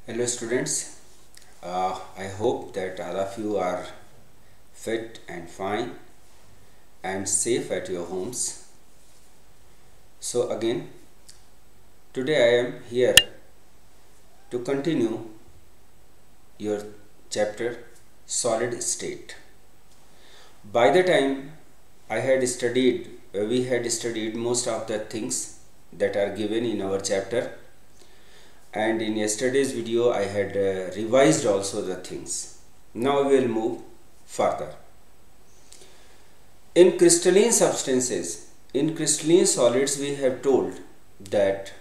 Hello students, I hope that all of you are fit and fine and safe at your homes. So again, today I am here to continue your chapter Solid State. By the time we had studied most of the things that are given in our chapter, and in yesterday's video I had revised also the things. Now we will move further. In crystalline substances, in crystalline solids, we have told that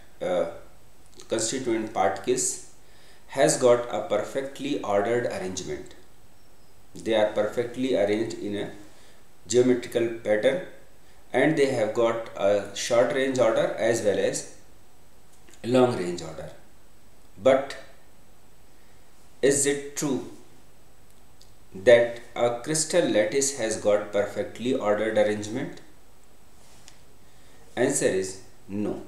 constituent particles has got a perfectly ordered arrangement. They are perfectly arranged in a geometrical pattern, and they have got a short range order as well as long range order. But is it true that a crystal lattice has got perfectly ordered arrangement? Answer is no.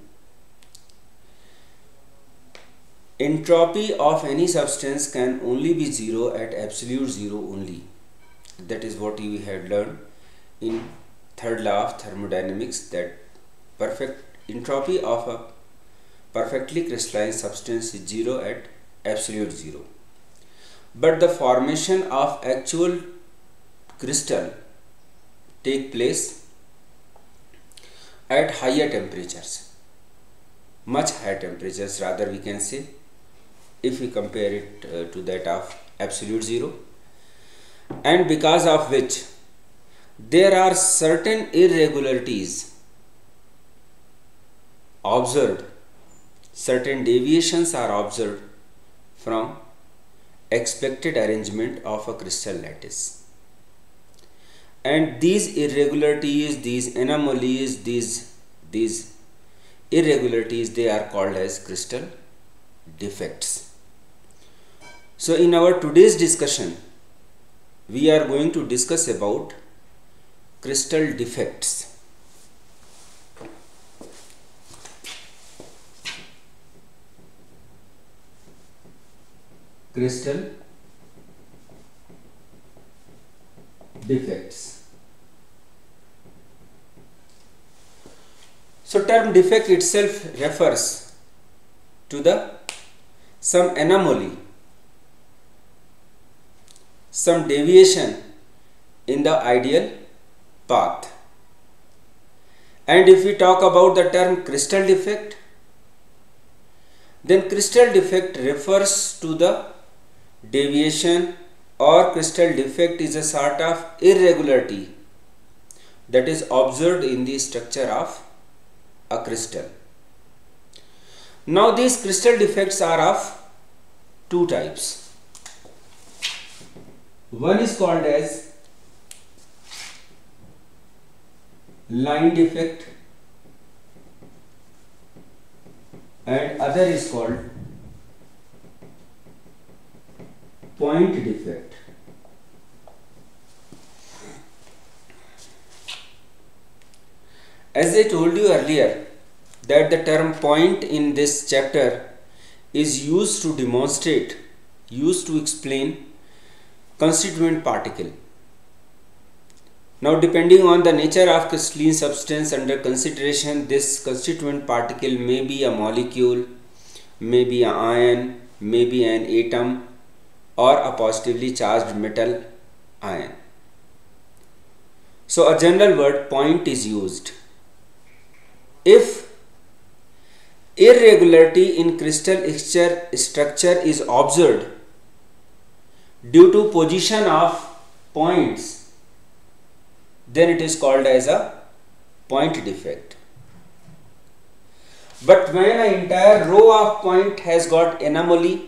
Entropy of any substance can only be zero at absolute zero only. That is what we had learned in third law of thermodynamics, that perfect entropy of a perfectly crystalline substance is zero at absolute zero. But the formation of actual crystal take place at higher temperatures, much higher temperatures rather we can say, if we compare it to that of absolute zero, and because of which there are certain irregularities observed, certain deviations are observed from expected arrangement of a crystal lattice, and these irregularities, these anomalies, these irregularities, they are called as crystal defects. So in our today's discussion we are going to discuss about crystal defects. Crystal defects. So term defect itself refers to some anomaly, some deviation in the ideal path. And if we talk about the term crystal defect, then crystal defect refers to the deviation, or crystal defect is a sort of irregularity that is observed in the structure of a crystal. Now these crystal defects are of two types. One is called as line defect and other is called point defect. As I told you earlier that the term point in this chapter is used to demonstrate, used to explain constituent particle. Now depending on the nature of crystalline substance under consideration, this constituent particle may be a molecule, may be an ion, may be an atom, or a positively charged metal ion. So a general word point is used. If irregularity in crystal structure is observed due to position of points, then it is called as a point defect. But when an entire row of point has got anomaly,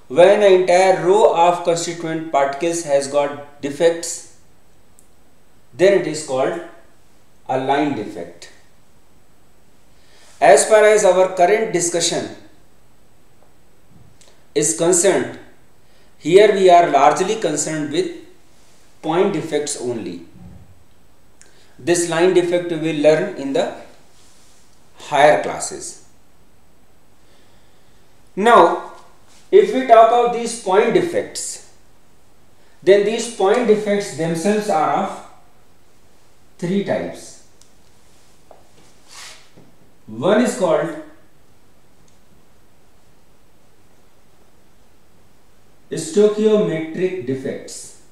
when an entire row of constituent particles has got defects, then it is called a line defect. As far as our current discussion is concerned, here we are largely concerned with point defects only. This line defect we will learn in the higher classes. Now, If we talk of these point defects, then these point defects themselves are of three types. One is called stoichiometric defects.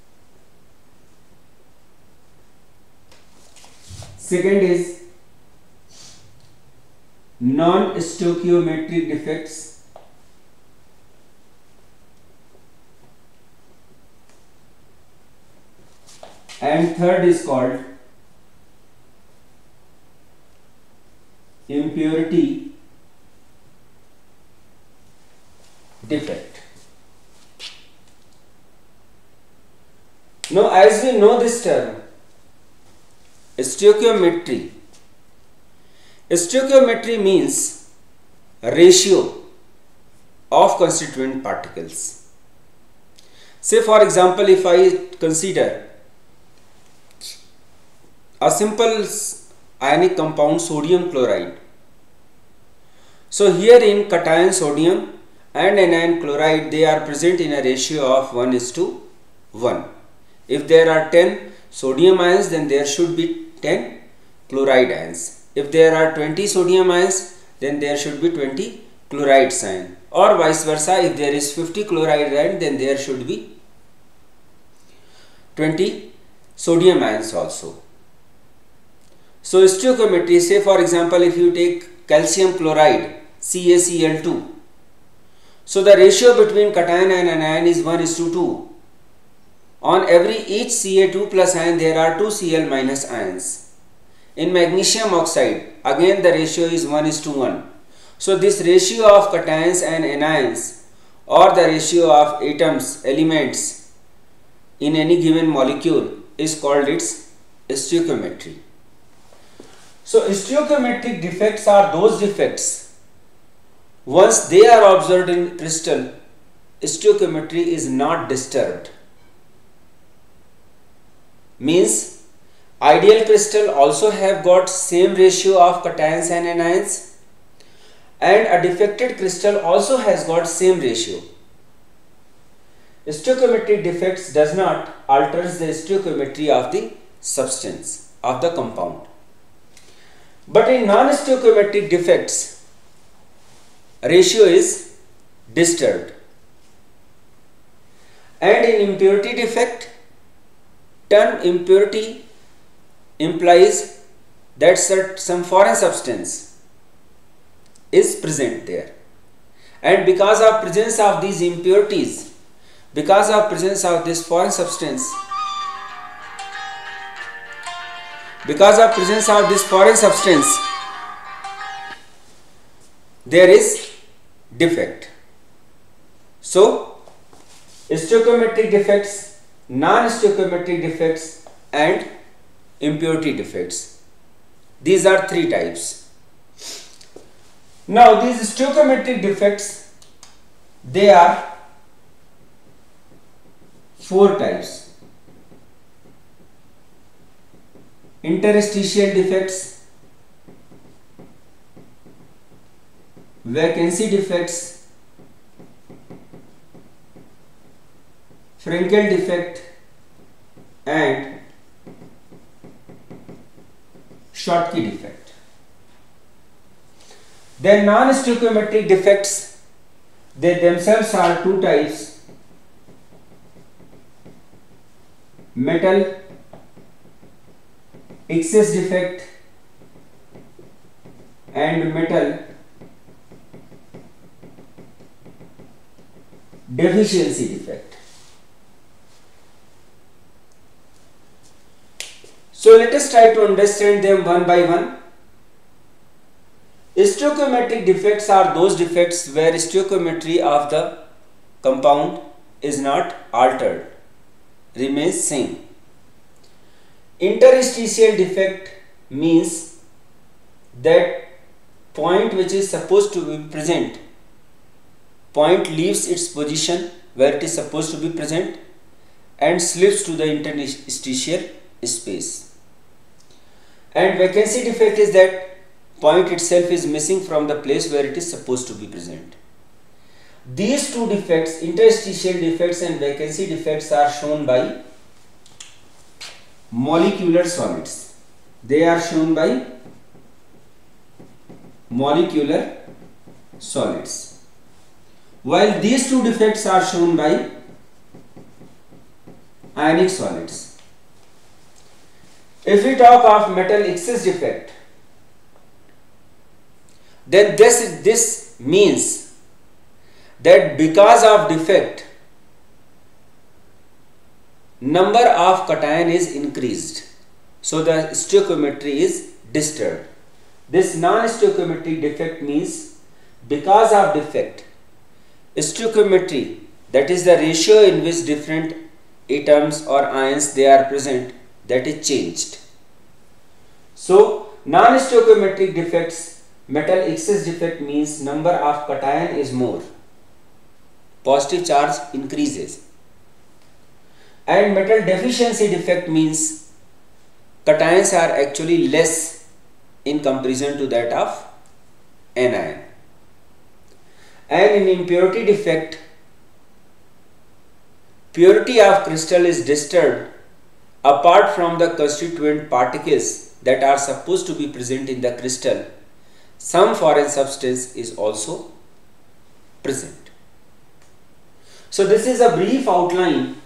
Second is non-stoichiometric defects. And third is called impurity defect. Now, as we know this term, stoichiometry. Stoichiometry means ratio of constituent particles. Say for example, if I consider a simple ionic compound sodium chloride. So here in cation sodium and anion chloride, they are present in a ratio of 1:1. If there are 10 sodium ions, then there should be 10 chloride ions. If there are 20 sodium ions, then there should be 20 chloride ions, or vice versa. If there is 50 chloride ions, then there should be 20 sodium ions also. So stoichiometry, say for example, if you take calcium chloride CaCl2, so the ratio between cation and anion is 1:2. On each Ca2 plus ion, there are 2 Cl minus ions. In magnesium oxide, again the ratio is 1:1. So this ratio of cations and anions, or the ratio of atoms, elements in any given molecule, is called its stoichiometry. So stoichiometric defects are those defects, once they are observed in crystal, stoichiometry is not disturbed. Means ideal crystal also have got same ratio of cations and anions, and a defected crystal also has got same ratio. Stoichiometric defects does not alter the stoichiometry of the substance, of the compound. But in non-stoichiometric defects, ratio is disturbed. And in impurity defect, term impurity implies that some foreign substance is present there. And because of presence of these impurities, because of presence of this foreign substance, there is defect. So stoichiometric defects, non-stoichiometric defects and impurity defects, these are three types. Now these stoichiometric defects, they are four types: interstitial defects, vacancy defects, Frenkel defect and Schottky defect. Then non-stoichiometric defects, they themselves are two types: metal excess defect and metal deficiency defect. So let us try to understand them one by one. Stoichiometric defects are those defects where stoichiometry of the compound is not altered, remains same. Interstitial defect means that point which is supposed to be present, point leaves its position where it is supposed to be present and slips to the interstitial space. And vacancy defect is that point itself is missing from the place where it is supposed to be present. These two defects, interstitial defects and vacancy defects, are shown by molecular solids. They are shown by molecular solids, while these two defects are shown by ionic solids. If we talk of metal excess defect, then this means that because of defect, number of cation is increased, so the stoichiometry is disturbed. This non-stoichiometric defect means because of defect, stoichiometry, that is the ratio in which different atoms or ions they are present, that is changed. So non-stoichiometric defects, metal excess defect means number of cation is more, positive charge increases, and metal deficiency defect means cations are actually less in comparison to that of anion. And in impurity defect, purity of crystal is disturbed apart from the constituent particles that are supposed to be present in the crystal. Some foreign substance is also present. So this is a brief outline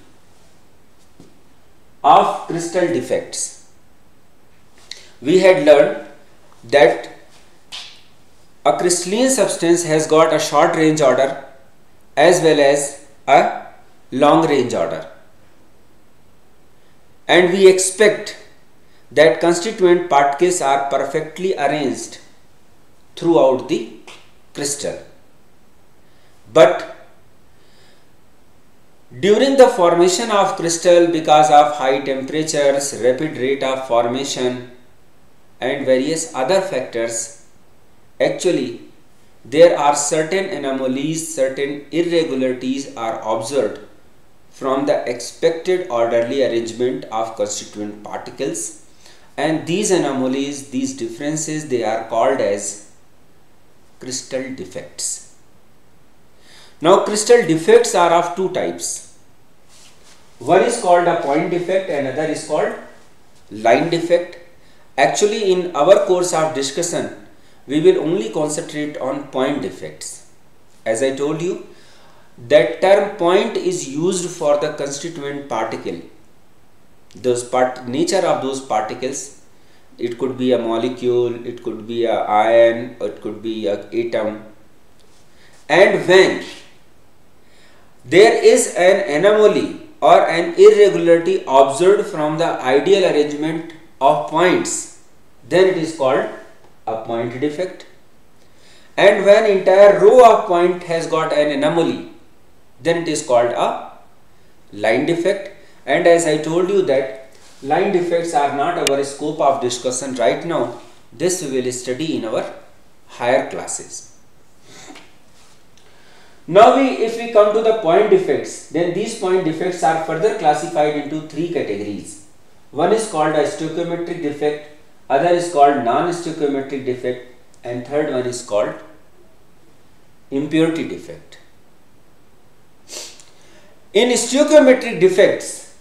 of crystal defects. We had learned that a crystalline substance has got a short range order as well as a long range order, and we expect that constituent particles are perfectly arranged throughout the crystal. But during the formation of crystal, because of high temperatures, rapid rate of formation and various other factors, actually there are certain anomalies, certain irregularities are observed from the expected orderly arrangement of constituent particles, and these anomalies, these differences, they are called as crystal defects. Now crystal defects are of two types. One is called a point defect and other is called line defect. Actually, in our course of discussion, we will only concentrate on point defects. As I told you, that term point is used for the constituent particle. Nature of those particles, it could be a molecule, it could be an ion, it could be an atom. And when there is an anomaly or an irregularity observed from the ideal arrangement of points, then it is called a point defect. And when entire row of point has got an anomaly, then it is called a line defect. And as I told you that line defects are not our scope of discussion right now. This we will study in our higher classes. Now if we come to the point defects, then these point defects are further classified into three categories. One is called a stoichiometric defect, other is called non-stoichiometric defect, and third one is called impurity defect. In stoichiometric defects,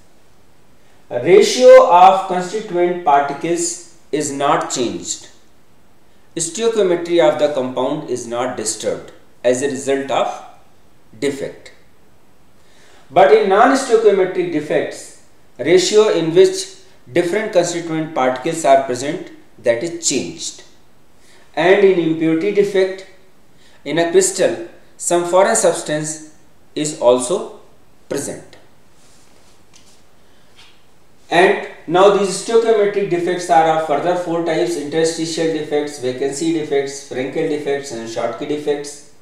ratio of constituent particles is not changed. Stoichiometry of the compound is not disturbed as a result of defect. But in non-stoichiometric defects, ratio in which different constituent particles are present, that is changed. And in impurity defect, in a crystal, some foreign substance is also present. And now these stoichiometric defects are of further four types: interstitial defects, vacancy defects, Frankel defects, and Schottky defects.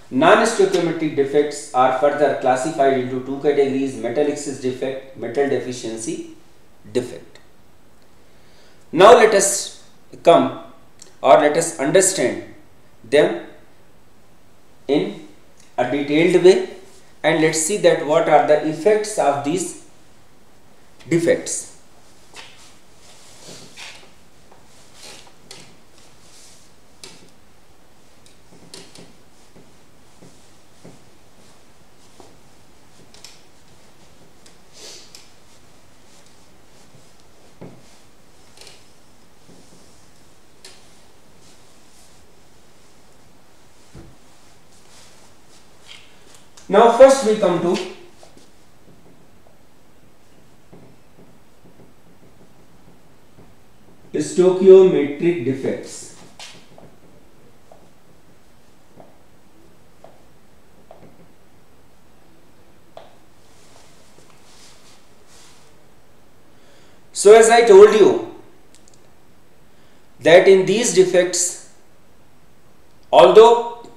Non-stoichiometric defects are further classified into two categories: metal excess defect, metal deficiency defect. Now let us understand them in a detailed way, and let's see that what are the effects of these defects. Now first we come to stoichiometric defects. So as I told you that in these defects, although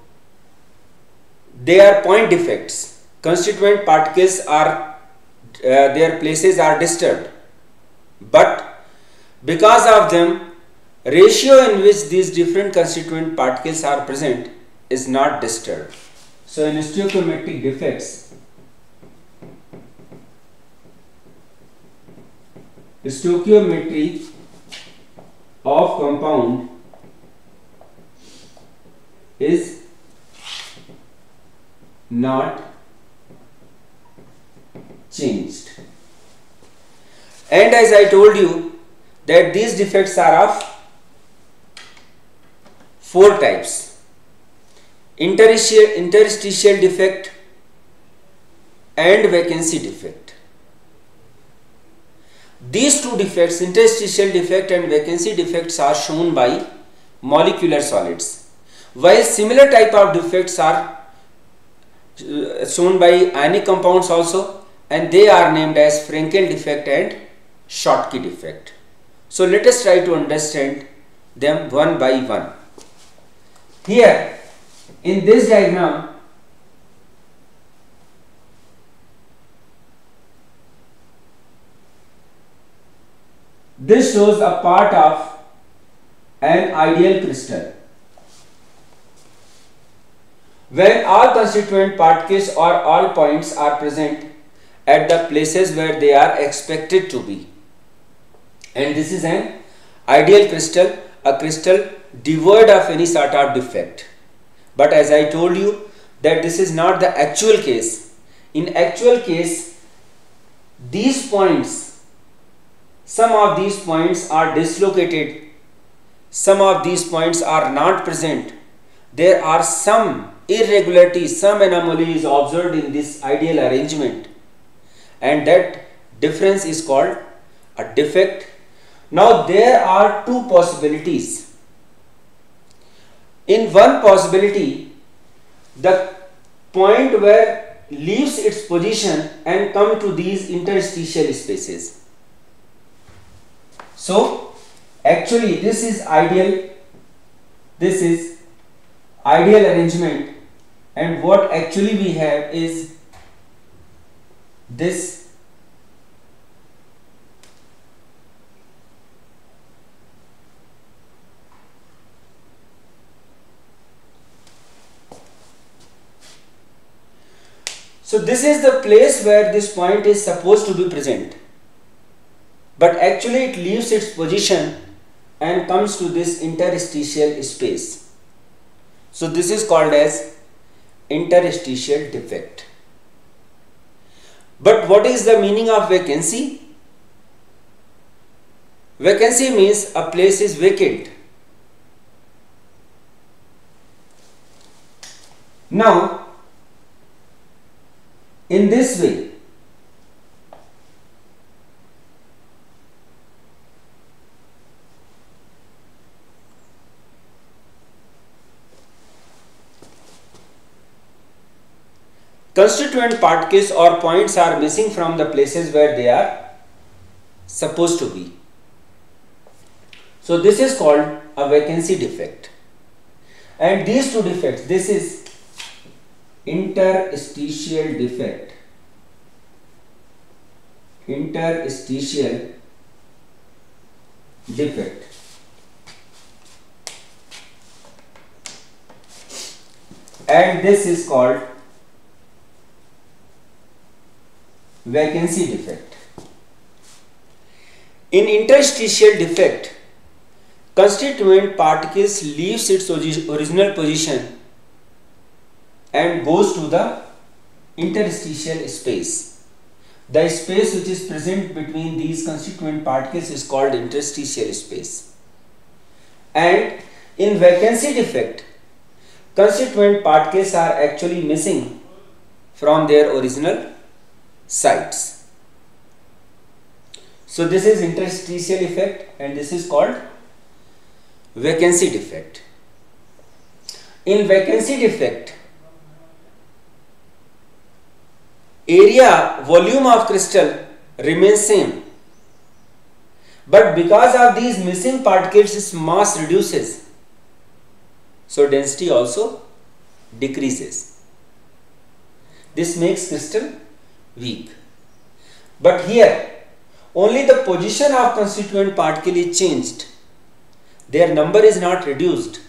they are point defects, constituent particles are their places are disturbed, but because of them, ratio in which these different constituent particles are present is not disturbed. So in stoichiometric defects, stoichiometry of compound is not changed. And as I told you that these defects are of four types: interstitial defect and vacancy defect. These two defects, interstitial defect and vacancy defects, are shown by molecular solids, while similar type of defects are shown by ionic compounds also, and they are named as Frenkel defect and Schottky defect. So let us try to understand them one by one. Here in this diagram, this shows a part of an ideal crystal when all constituent particles or all points are present at the places where they are expected to be. And this is an ideal crystal, a crystal devoid of any sort of defect. But as I told you that this is not the actual case. In actual case, these points, some of these points are dislocated, some of these points are not present. There are some irregularities, some anomalies observed in this ideal arrangement, and that difference is called a defect. Now there are two possibilities. In one possibility, the point where leaves its position and come to these interstitial spaces. So actually this is ideal arrangement, and what actually we have is this So this is the place where this point is supposed to be present, but actually it leaves its position and comes to this interstitial space. So this is called as interstitial defect. But what is the meaning of vacancy? Vacancy means a place is vacant. Now, in this way, constituent particles or points are missing from the places where they are supposed to be. So this is called a vacancy defect. And these two defects, this is interstitial defect, and this is called vacancy defect. In interstitial defect, constituent particles leaves its original position and goes to the interstitial space. The space which is present between these constituent particles is called interstitial space. And in vacancy defect, constituent particles are actually missing from their original sites. So this is interstitial effect and this is called vacancy defect. In vacancy defect, area volume of crystal remains same, but because of these missing particles its mass reduces, so density also decreases. This makes crystal weak. But here only the position of constituent particle is changed, their number is not reduced,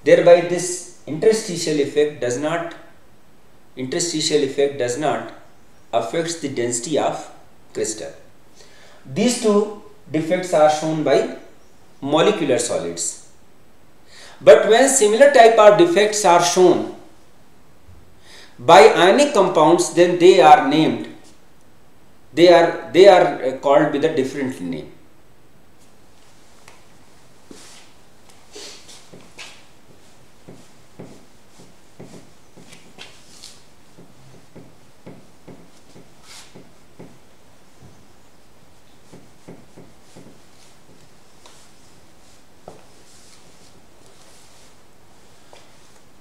thereby this interstitial effect does not affect the density of crystal. These two defects are shown by molecular solids. But when similar type of defects are shown by ionic compounds, then they are named, they are called with a different name.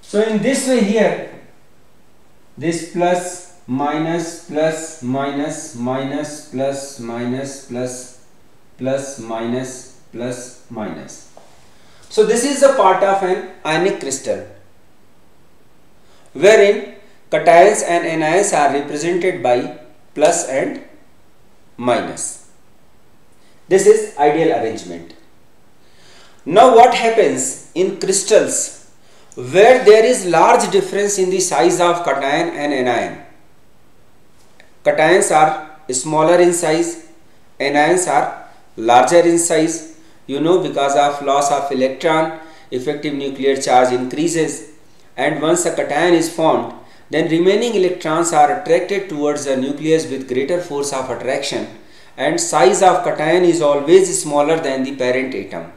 So in this way here, this plus minus plus minus minus plus minus plus plus minus plus minus. So this is a part of an ionic crystal wherein cations and anions are represented by plus and minus. This is ideal arrangement. Now what happens in crystals where there is large difference in the size of cation and anion? Cations are smaller in size, anions are larger in size. You know, because of loss of electron, effective nuclear charge increases, and once a cation is formed, then remaining electrons are attracted towards the nucleus with greater force of attraction, and size of cation is always smaller than the parent atom.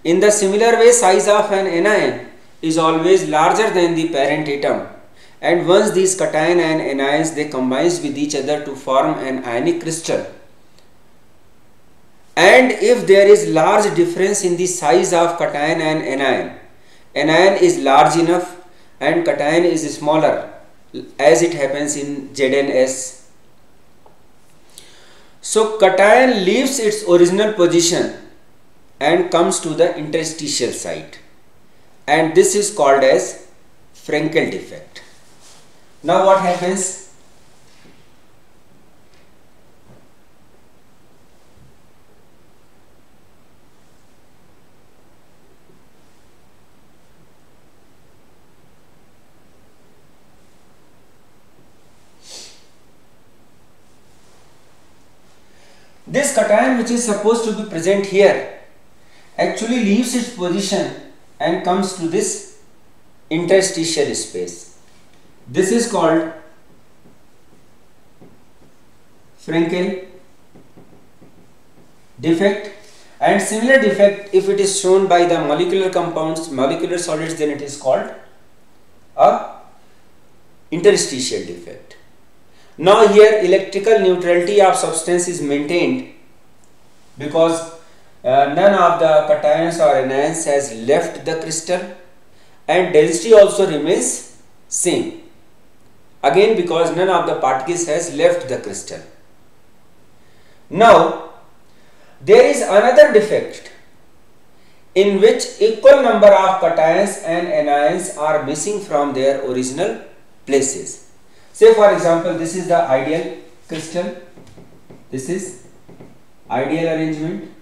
In the similar way, size of an anion is always larger than the parent atom, and once these cation and anions they combine with each other to form an ionic crystal. And if there is large difference in the size of cation and anion is large enough and cation is smaller, as it happens in ZnS. So cation leaves its original position and comes to the interstitial site, and this is called as Frankel defect. Now what happens? This cation, which is supposed to be present here, actually leaves its position and comes to this interstitial space. This is called Frankel defect, and similar defect if it is shown by the molecular compounds, molecular solids, then it is called a interstitial defect. Now here electrical neutrality of substance is maintained because none of the cations or anions has left the crystal, and density also remains same, again because none of the particles has left the crystal. Now there is another defect in which equal number of cations and anions are missing from their original places. Say for example, this is the ideal crystal, this is ideal arrangement,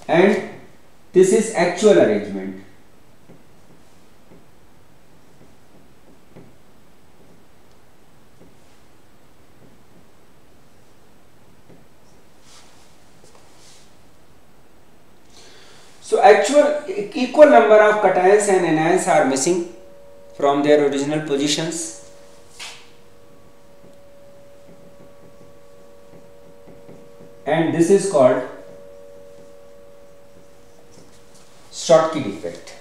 and this is actual arrangement. So actual equal number of cations and anions are missing from their original positions, and this is called Schottky defect.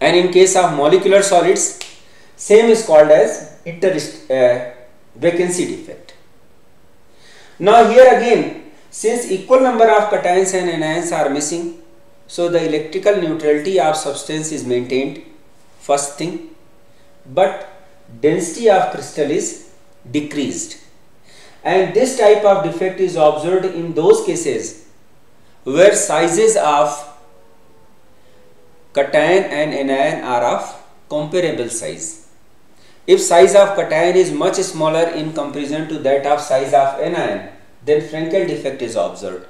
and in case of molecular solids, same is called as vacancy defect. Now here again, since equal number of cations and anions are missing, so the electrical neutrality of substance is maintained, first thing, but density of crystal is decreased. And this type of defect is observed in those cases where sizes of cation and anion are of comparable size. If size of cation is much smaller in comparison to that of size of anion, then Frenkel defect is observed,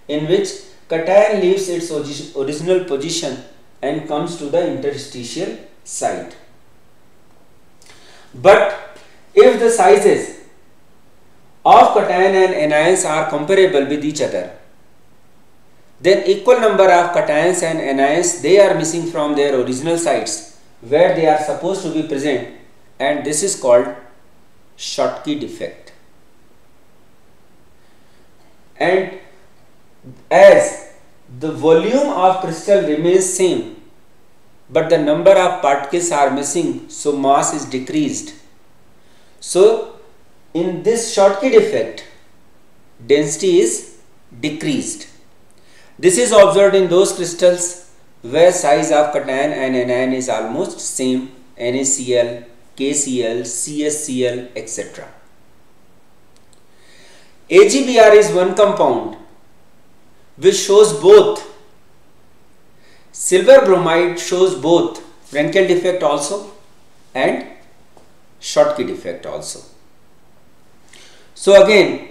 in which cation leaves its original position and comes to the interstitial site. But if the sizes of cation and anions are comparable with each other, then equal number of cations and anions, they are missing from their original sites where they are supposed to be present, and this is called Schottky defect. And as the volume of crystal remains same, but the number of particles are missing, so mass is decreased. So in this Schottky defect, density is decreased. This is observed in those crystals where size of cation and anion is almost same, NaCl, KCl, CSCl, etc. AgBr is one compound which shows both, silver bromide shows both Frenkel defect also and Schottky defect also. So again,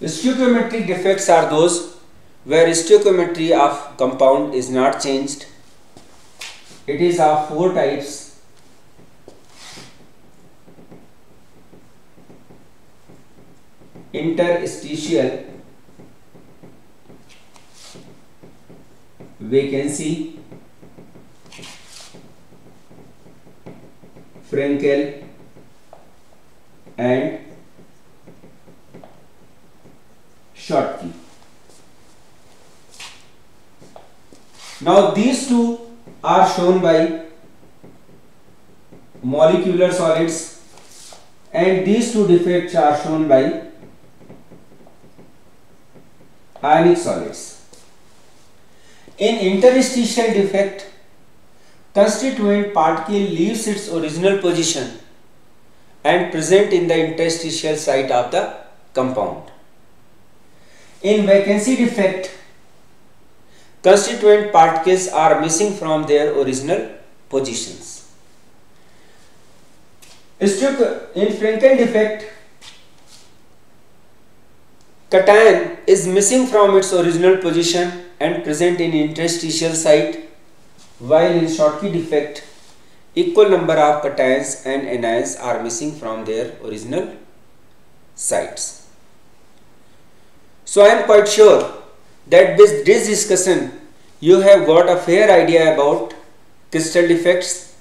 stoichiometric defects are those where stoichiometry of compound is not changed. It is of four types: interstitial, vacancy, Frenkel, and Schottky. Now these two are shown by molecular solids, and these two defects are shown by ionic solids. In interstitial defect, constituent particle leaves its original position and present in the interstitial site of the compound. In vacancy defect, constituent particles are missing from their original positions. In Frenkel defect, cation is missing from its original position and present in interstitial site, while in Schottky defect, equal number of cations and anions are missing from their original sites. So I am quite sure that with this discussion you have got a fair idea about crystal defects.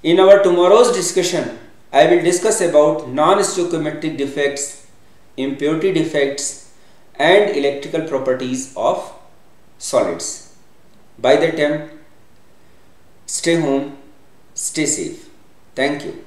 In our tomorrow's discussion, I will discuss about non-stoichiometric defects, impurity defects, and electrical properties of solids. By that time, stay home, stay safe. Thank you.